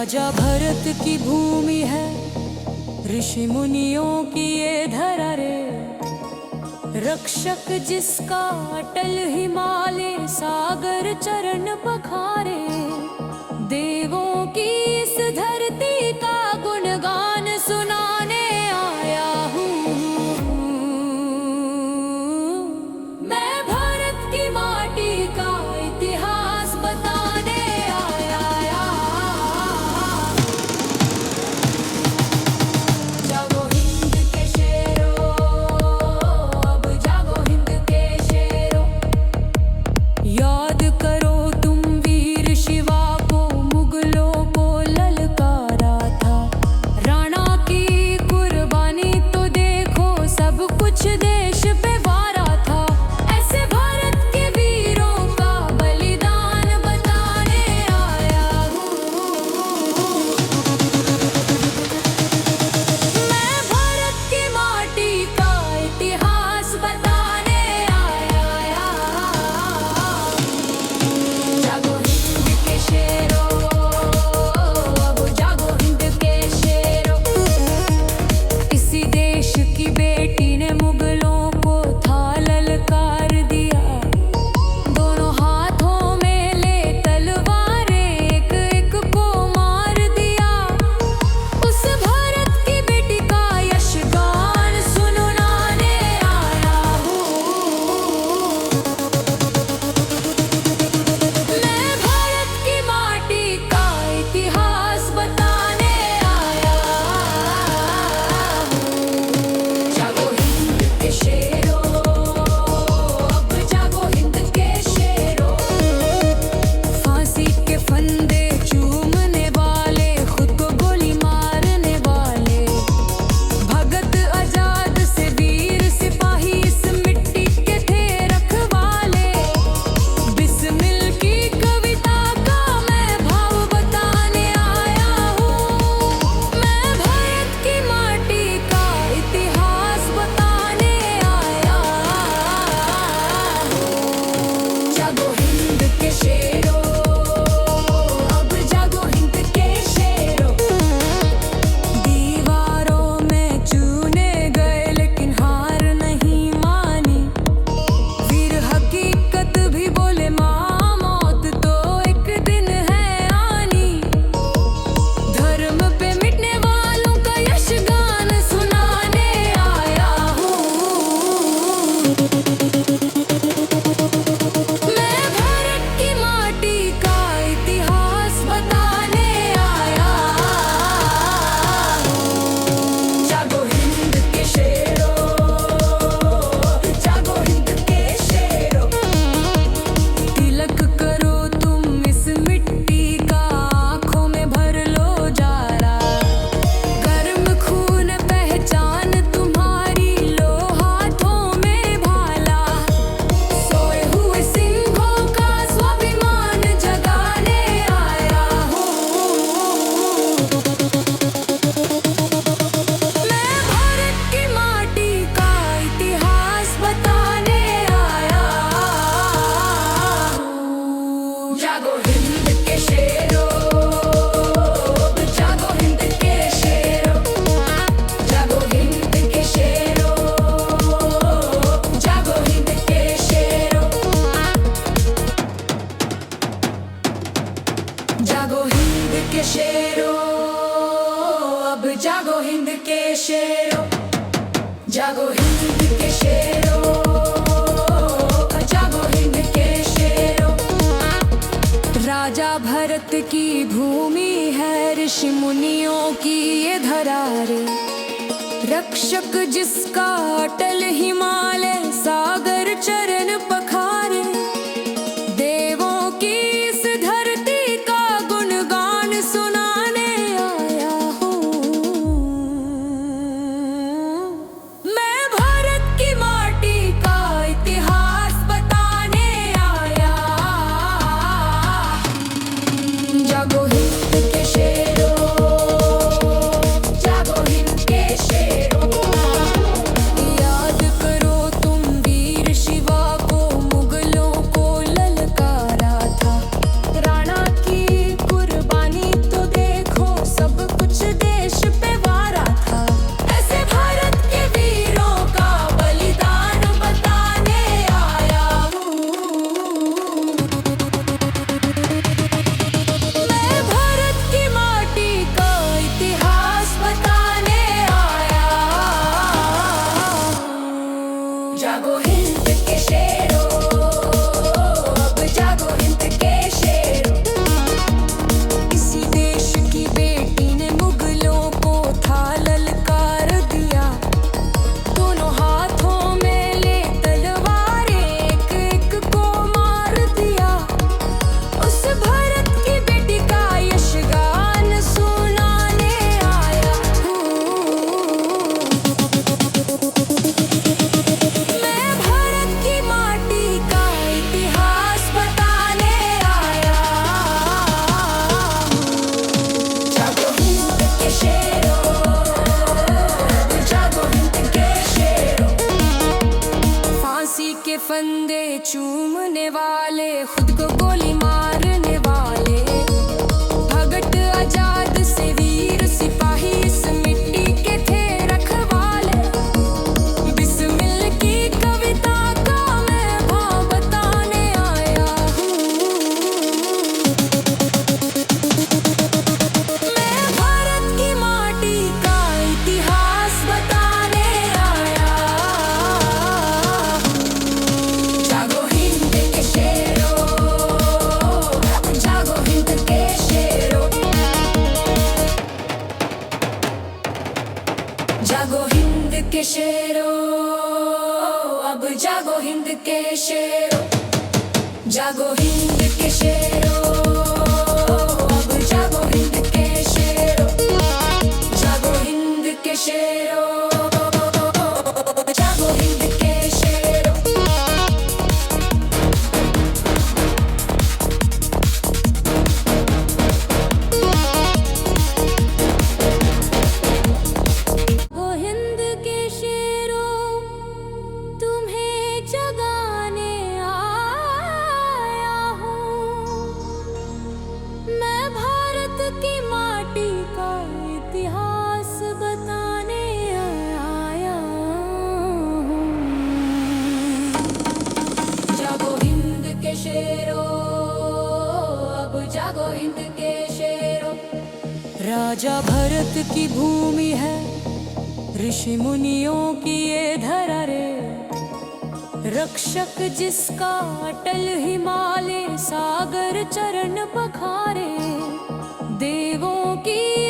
राजा भरत की भूमि है, ऋषि मुनियों की ये धरा रे। रक्षक जिसका अटल हिमालय सागर चरण पखारे। देवों की इस धरती का गुणगान सुनाने आया हूँ। मैं भारत की माटी का इतिहास बताने आया। जागो हिंद के शेरों, अब जागो हिंद के शेरों। याद करो तुम वीर शिवा को, मुगलों को ललकारा था। राणा की कुर्बानी तो देखो, सब कुछ देश पे वारा था। ऐसे भारत के वीरों का बलिदान बताने आया हूँ। मैं भारत की माटी का इतिहास बताने आया। जागो हिंद के शेरों, अब जागो हिंद के शेरों। इसी देश की बेटी ने मुगलों को था ललकार दिया। दोनों हाथों में ले तलवारें, एक एक को मार दिया। उस भारत की बेटी का यशगान सुनाने आया हूँ। मैं भारत की माटी का इतिहास बताने आया हूँ। जागो हिंद के शेरों, अब जागो हिंद के शेरों। फांसी के फंदे चूमने वाले, खुद को गोली मारने वाले। भगत आजाद से वीर सिपाही, इस मिट्टी के थे रखवाले। बिस्मिल की कविता का मैं भाव बताने आया हूँ। मैं भारत की माटी का इतिहास बताने आया हूँ। जागो हिंद के शेरों, अब जागो हिंद के शेरों। दीवारों में चुने गए लेकिन हार नहीं मानी। वीर हकीकत भी बोले, माँ मौत तो एक दिन है आनी। धर्म पे मिटने वालों का यशगान सुनाने आया हूँ। मैं भारत की माटी का इतिहास बताने आया हूँ। जागो हिंद के शेरों, जागो हिंद के शेरों। तिलक करो तुम इस मिट्टी का, आँखों में भर लो जारा। गर्म खून पहचान तुम्हारी, लो हाथों में भाला। सोए हुए सिंहों का स्वाभिमान जगाने आया हूँ। मैं भारत की माटी का इतिहास बताने आया हूँ। जागो हिंद के शेरों, अब जागो हिंद के शेरों। जागो हिंद के शेरों, जागो हिंद के शेरों। जागो हिंद के शेरों, अब जागो हिंद के शेरों। जागो हिंद के शेरों, जागो हिंद के शेरों। राजा भरत की भूमि है, ऋषि मुनियों की ये धरा रे। रक्षक जिसका अटल हिमालय सागर चरण पखारे। देवों की इस धरती का गुणगान सुनाने आया हूँ। मैं भारत की माटी का इतिहास बताने आया। जागो हिंद के शेरों, जागो हिंद के शेरों। याद करो तुम भी के फंदे चूमने वाले, खुद को गोली मारने वाले, भगत आजाद से वीर सिपाही इस मिट्टी के थे रखवाले। बिस्मिल की कविता का मैं भाव बताने आया हूँ। मैं भारत की माटी का इतिहास बताने आया हूँ। जागो हिंद के शेरों, जागो हिंद के शेरों, जागो हिंद के शेरों, अब जागो हिंद के शेरों, जागो हिंद के शेरों, अब जागो हिंद के शेरों, जागो हिंद के शेरों, जागो हिंद के शेरों। वो हिंद के शेरों, तुम्हें जगाने आया हूँ। मैं भारत की माटी का इतिहास बताने आया हूँ। जागो हिंद के शेरों, अब जागो हिंद के शेरों। राजा भरत की भूमि है, ऋषि मुनियों की ये धरा रे, रक्षक जिसका अटल हिमालय सागर चरण पखारे। देवों की